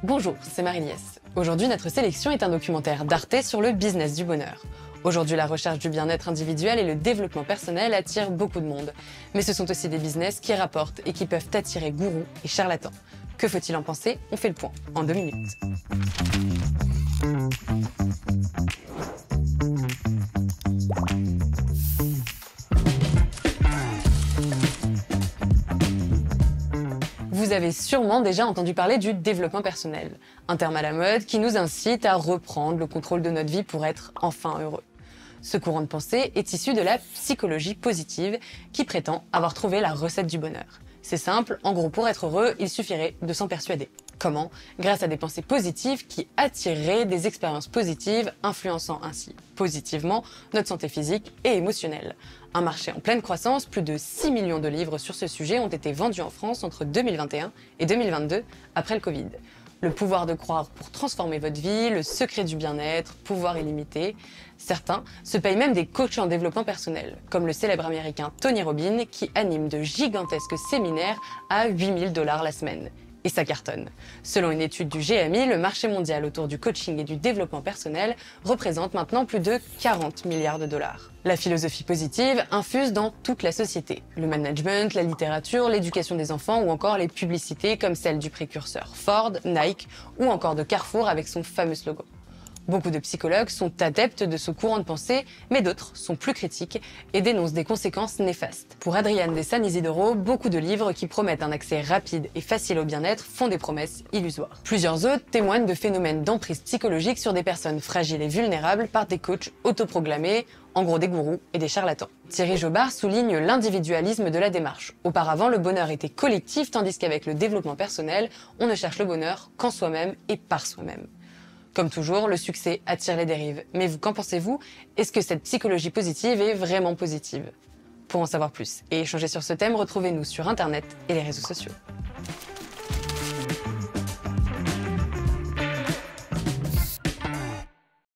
Bonjour, c'est Marie-Liesse. Aujourd'hui, notre sélection est un documentaire d'Arte sur le business du bonheur. Aujourd'hui, la recherche du bien-être individuel et le développement personnel attirent beaucoup de monde. Mais ce sont aussi des business qui rapportent et qui peuvent attirer gourous et charlatans. Que faut-il en penser? On fait le point en 2 minutes. Vous avez sûrement déjà entendu parler du développement personnel, un terme à la mode qui nous incite à reprendre le contrôle de notre vie pour être enfin heureux. Ce courant de pensée est issu de la psychologie positive qui prétend avoir trouvé la recette du bonheur. C'est simple, en gros pour être heureux, il suffirait de s'en persuader. Comment? Grâce à des pensées positives qui attireraient des expériences positives, influençant ainsi positivement notre santé physique et émotionnelle. Un marché en pleine croissance, plus de 6 millions de livres sur ce sujet ont été vendus en France entre 2021 et 2022, après le Covid. Le pouvoir de croire pour transformer votre vie, le secret du bien-être, pouvoir illimité. Certains se payent même des coachs en développement personnel, comme le célèbre américain Tony Robbins qui anime de gigantesques séminaires à 8 000 $ la semaine. Et ça cartonne. Selon une étude du GMI, le marché mondial autour du coaching et du développement personnel représente maintenant plus de 40 milliards de dollars. La philosophie positive infuse dans toute la société. Le management, la littérature, l'éducation des enfants ou encore les publicités comme celle du précurseur Ford, Nike ou encore de Carrefour avec son fameux slogan. Beaucoup de psychologues sont adeptes de ce courant de pensée, mais d'autres sont plus critiques et dénoncent des conséquences néfastes. Pour Adriane Dessan-Isidoro, beaucoup de livres qui promettent un accès rapide et facile au bien-être font des promesses illusoires. Plusieurs autres témoignent de phénomènes d'emprise psychologique sur des personnes fragiles et vulnérables par des coachs autoproclamés, en gros des gourous et des charlatans. Thierry Jobard souligne l'individualisme de la démarche. Auparavant, le bonheur était collectif, tandis qu'avec le développement personnel, on ne cherche le bonheur qu'en soi-même et par soi-même. Comme toujours, le succès attire les dérives. Mais vous, qu'en pensez-vous? Est-ce que cette psychologie positive est vraiment positive? Pour en savoir plus et échanger sur ce thème, retrouvez-nous sur Internet et les réseaux sociaux.